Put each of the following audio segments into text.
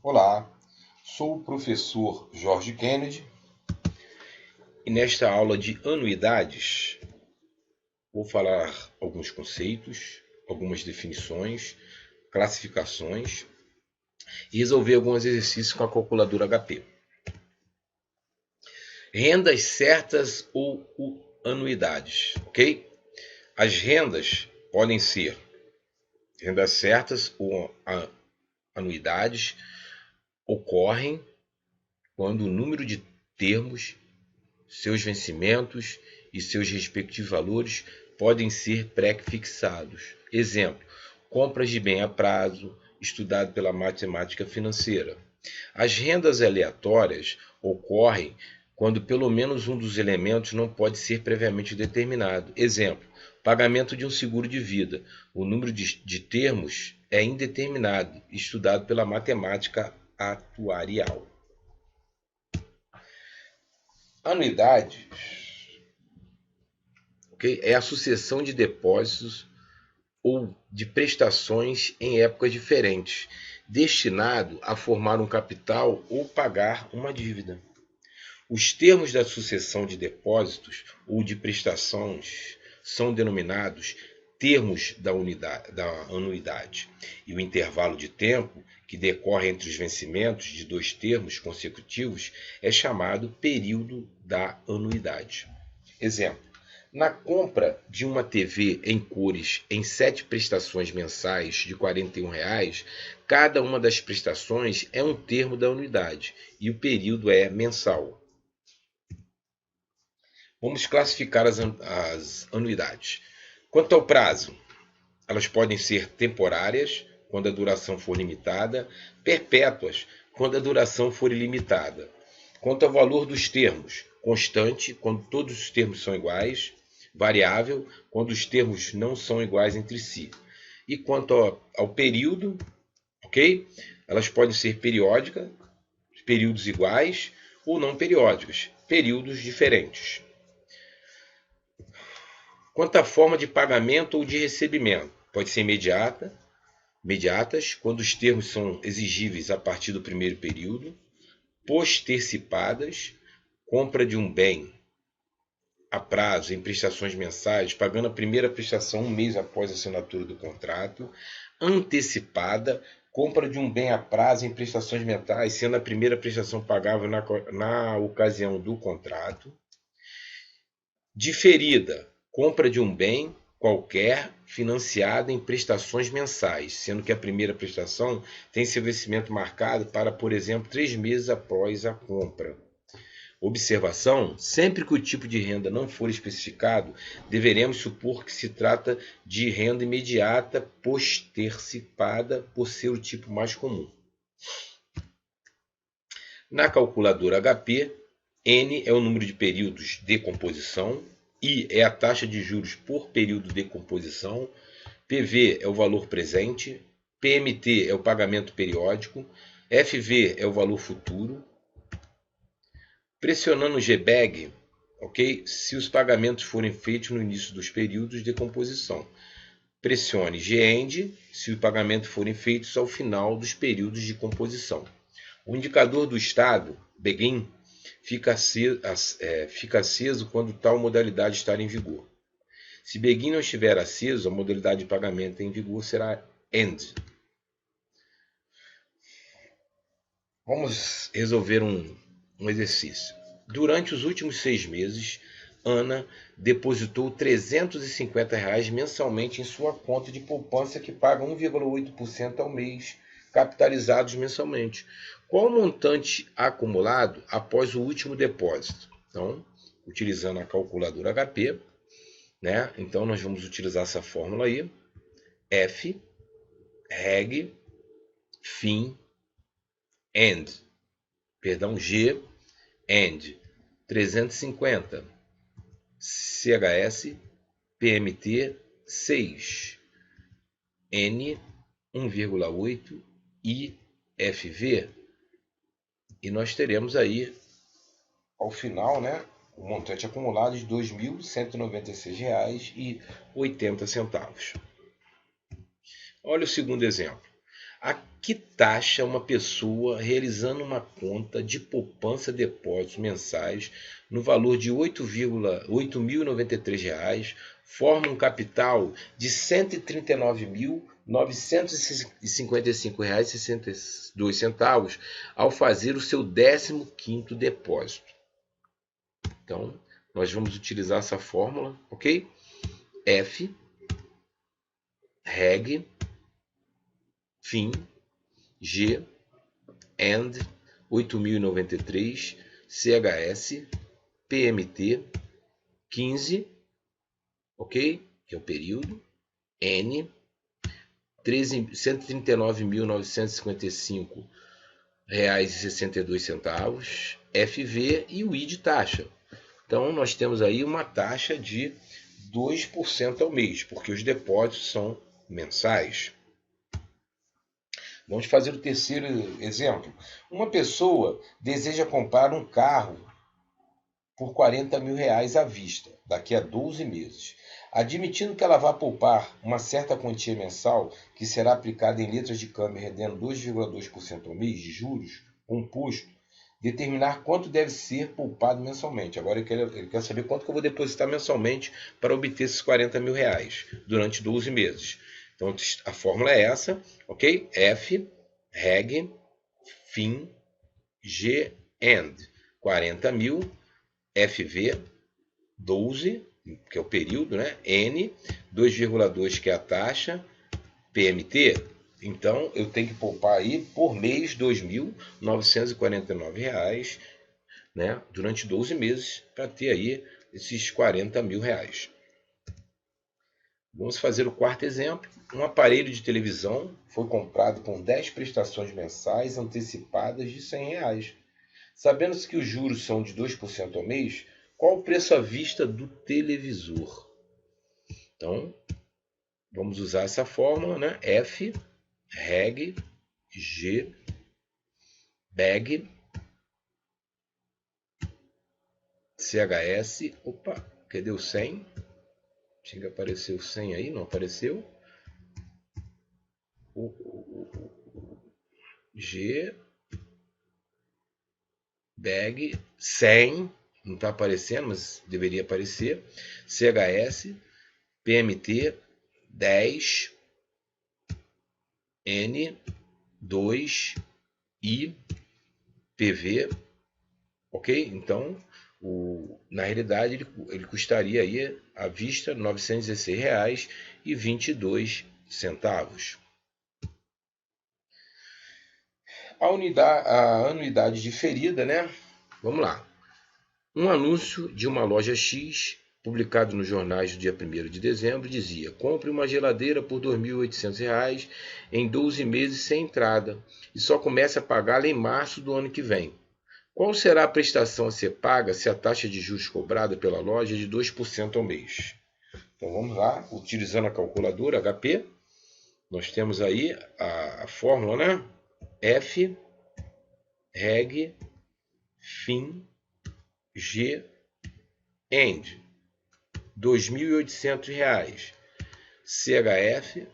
Olá, sou o professor Jorge Kennedy e nesta aula de anuidades vou falar alguns conceitos, algumas definições, classificações e resolver alguns exercícios com a calculadora HP. Rendas certas ou anuidades, ok? As rendas podem ser rendas certas ou anuidades, ocorrem quando o número de termos, seus vencimentos e seus respectivos valores podem ser pré-fixados. Exemplo: compras de bem a prazo, estudado pela matemática financeira. As rendas aleatórias ocorrem quando pelo menos um dos elementos não pode ser previamente determinado. Exemplo: pagamento de um seguro de vida. O número de termos é indeterminado, estudado pela matemática atuarial. Anuidades, okay, é a sucessão de depósitos ou de prestações em épocas diferentes, destinado a formar um capital ou pagar uma dívida. Os termos da sucessão de depósitos ou de prestações são denominados termos da anuidade, e o intervalo de tempo que decorre entre os vencimentos de dois termos consecutivos é chamado período da anuidade. Exemplo: na compra de uma TV em cores em 7 prestações mensais de R$ 41, cada uma das prestações é um termo da anuidade e o período é mensal. Vamos classificar as anuidades. Quanto ao prazo, elas podem ser temporárias, quando a duração for limitada, perpétuas, quando a duração for ilimitada. Quanto ao valor dos termos, constante, quando todos os termos são iguais, variável, quando os termos não são iguais entre si. E quanto ao período, ok? Elas podem ser periódicas, períodos iguais, ou não periódicas, períodos diferentes. Quanto à forma de pagamento ou de recebimento, pode ser imediatas, quando os termos são exigíveis a partir do primeiro período, postercipadas, compra de um bem a prazo em prestações mensais, pagando a primeira prestação um mês após a assinatura do contrato, antecipada, compra de um bem a prazo em prestações mensais, sendo a primeira prestação pagável na ocasião do contrato, diferida, compra de um bem qualquer financiada em prestações mensais, sendo que a primeira prestação tem seu vencimento marcado para, por exemplo, 3 meses após a compra. Observação: sempre que o tipo de renda não for especificado, deveremos supor que se trata de renda imediata postercipada por ser o tipo mais comum. Na calculadora HP, N é o número de períodos de composição, I é a taxa de juros por período de composição, PV é o valor presente, PMT é o pagamento periódico, FV é o valor futuro. Pressionando o GBEG, ok? Se os pagamentos forem feitos no início dos períodos de composição. Pressione GEND se os pagamentos forem feitos ao final dos períodos de composição. O indicador do estado, BEGIN, fica aceso quando tal modalidade estar em vigor. Se BEGIN não estiver aceso, a modalidade de pagamento em vigor será END. Vamos resolver um exercício. Durante os últimos 6 meses, Ana depositou R$ 350 mensalmente em sua conta de poupança que paga 1,8% ao mês, capitalizados mensalmente. Qual o montante acumulado após o último depósito? Então, utilizando a calculadora HP, né? Então nós vamos utilizar essa fórmula aí: F, reg, fim, end. Perdão, G, end. 350, CHS, PMT 6, N 1,8 e FV. E nós teremos aí, ao final, né, o montante acumulado de R$ 2.196,80. Olha o segundo exemplo. A que taxa uma pessoa realizando uma conta de poupança depósitos mensais no valor de R$ 8.093 forma um capital de R$ 139.955,62 ao fazer o seu 15º depósito? Então, nós vamos utilizar essa fórmula, ok? F, reg, fim, G, AND, 8.093, CHS, PMT, 15, ok? Que é o período, N, 139.955 reais e 62 centavos, FV e o I de taxa. Então nós temos aí uma taxa de 2% ao mês, porque os depósitos são mensais. Vamos fazer o terceiro exemplo. Uma pessoa deseja comprar um carro por R$ 40.000 à vista, daqui a 12 meses. Admitindo que ela vá poupar uma certa quantia mensal, que será aplicada em letras de câmbio rendendo 2,2% ao mês de juros composto, determinar quanto deve ser poupado mensalmente. Agora ele quer saber quanto que eu vou depositar mensalmente para obter esses R$ 40.000 durante 12 meses. Então a fórmula é essa, ok? F, reg, fim, G, end. 40.000, FV, 12, que é o período, né? N, 2,2, que é a taxa, PMT. Então, eu tenho que poupar aí por mês R$ 2.949, né? Durante 12 meses, para ter aí esses R$ 40.000. Vamos fazer o quarto exemplo. Um aparelho de televisão foi comprado com 10 prestações mensais antecipadas de R$ 100. Sabendo-se que os juros são de 2% ao mês, qual o preço à vista do televisor? Então, vamos usar essa fórmula, né? F, reg, G, bag, CHS. Opa, cadê o 100? Tinha que aparecer o 100 aí, não apareceu. G, bag, 100. Não está aparecendo, mas deveria aparecer. CHS, PMT, 10, N, 2, I, PV, ok? Então, na realidade, ele custaria aí à vista R$ 916,22. A anuidade diferida, né? Vamos lá. Um anúncio de uma loja X, publicado nos jornais do dia 1º de dezembro, dizia: compre uma geladeira por R$ 2.800 em 12 meses sem entrada e só comece a pagá-la em março do ano que vem. Qual será a prestação a ser paga se a taxa de juros cobrada pela loja é de 2% ao mês? Então vamos lá, utilizando a calculadora HP, nós temos aí a fórmula, né? F, reg, fim, G, end. R$ 2.800. CHF,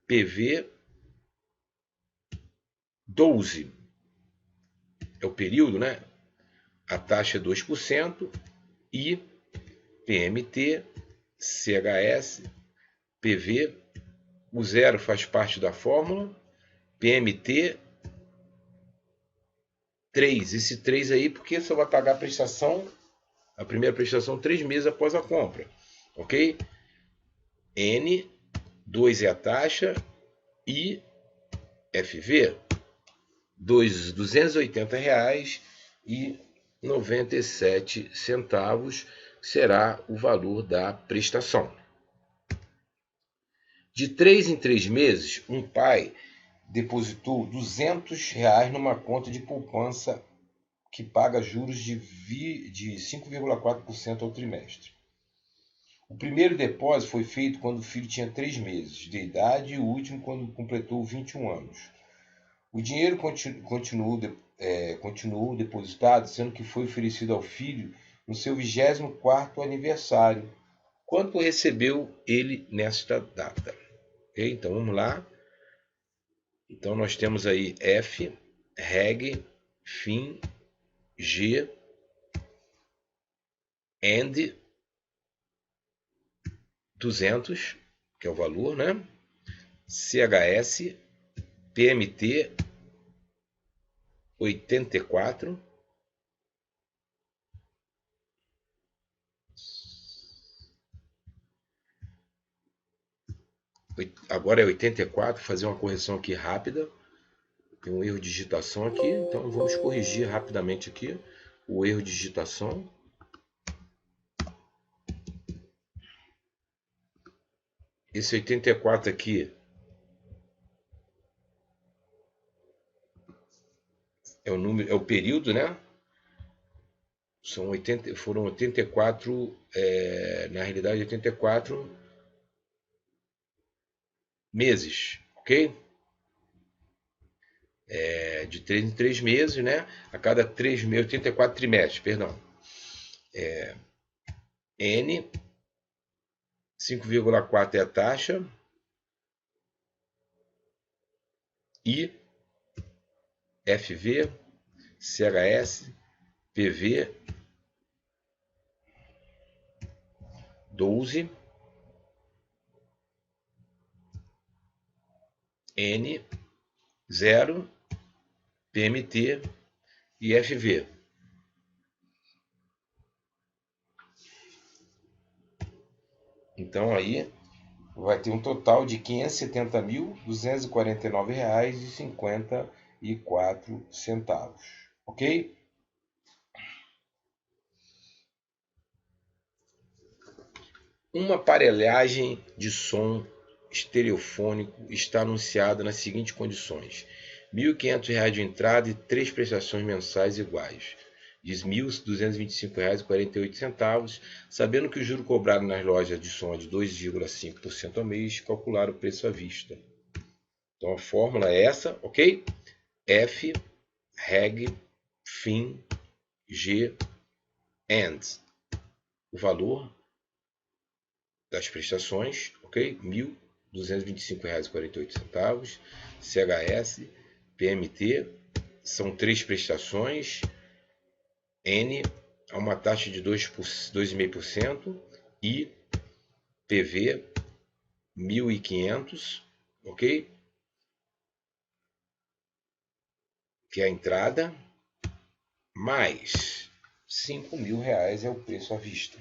PV, 12. É o período, né? A taxa é 2%. I, PMT, CHS, PV. O zero faz parte da fórmula. PMT, 3. Esse 3 aí, porque só vai pagar a prestação, a primeira prestação, 3 meses após a compra. Ok? N, 2 é a taxa. I, FV, R$ 280,97 será o valor da prestação. De 3 em 3 meses, um pai depositou R$ 200 numa conta de poupança que paga juros de 5,4% ao trimestre. O primeiro depósito foi feito quando o filho tinha 3 meses de idade e o último quando completou 21 anos. O dinheiro continuou depositado, sendo que foi oferecido ao filho no seu 24º aniversário. Quanto recebeu ele nesta data? Okay? Então vamos lá. Então nós temos aí F, reg, fin, G, and 200, que é o valor, né? CHS, PMT 84, agora é 84, fazer uma correção aqui rápida. Tem um erro de digitação aqui, então vamos corrigir rapidamente aqui o erro de digitação. Esse 84 aqui é o número, é o período, né? Foram 84, na realidade 84 meses, ok? De 3 em 3 meses, né? A cada 3 meses, 84 trimestres, perdão. N, 5,4 é a taxa. I, FV, CHS, PV, 12, N, 0, PMT e FV. Então aí vai ter um total de R$ 570.249,54, ok? Uma aparelhagem de som estereofônico está anunciada nas seguintes condições: R$ 1.500 de entrada e 3 prestações mensais iguais. Diz R$ 1.225,48, sabendo que o juro cobrado nas lojas de som é de 2,5% ao mês, calcular o preço à vista. Então a fórmula é essa, ok? F, reg, fin, G, and. O valor das prestações, ok? R$ 1.225,48. CHS, PMT, são 3 prestações. N, a uma taxa de 2,5%. I, PV, 1.500, ok? Que é a entrada, mais R$ 5.000 é o preço à vista.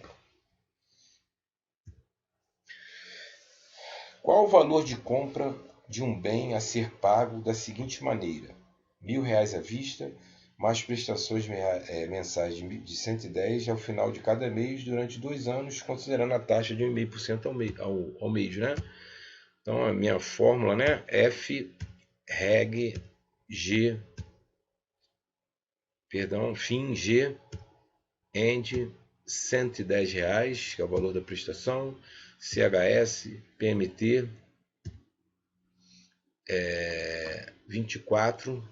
Qual o valor de compra de um bem a ser pago da seguinte maneira: R$ 1.000 à vista, mais prestações mensais de 110 ao final de cada mês durante 2 anos, considerando a taxa de 1,5% ao mês, né? Então a minha fórmula, né? F, reg, G, perdão, fin, G, and R$ 110, que é o valor da prestação, CHS, PMT, 24,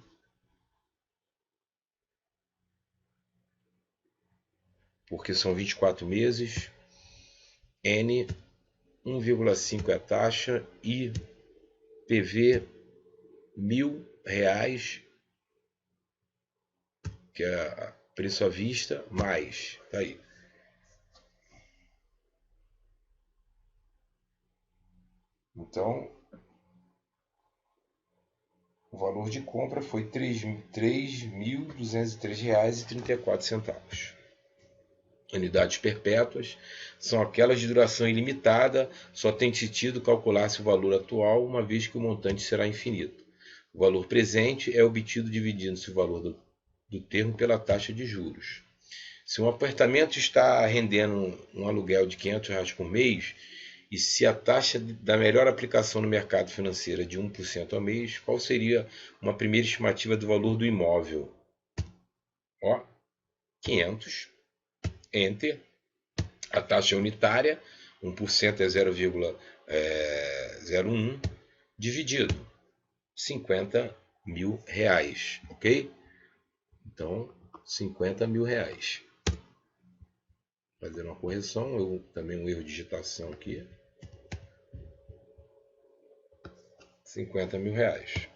porque são 24 meses, N, 1,5 é a taxa, I, PV, R$ 1.000, que é preço à vista, mais, tá aí. Então, o valor de compra foi R$ 3.203,34. Unidades perpétuas são aquelas de duração ilimitada, só tem sentido calcular-se o valor atual, uma vez que o montante será infinito. O valor presente é obtido dividindo-se o valor do termo pela taxa de juros. Se um apartamento está rendendo um aluguel de R$ 500 por mês, e se a taxa da melhor aplicação no mercado financeiro é de 1% ao mês, qual seria uma primeira estimativa do valor do imóvel? 500, Enter, a taxa é unitária, 1% é 0,01, dividido R$ 50.000, ok? Então, R$ 50.000. Fazer uma correção, também um erro de digitação aqui. R$ 50.000.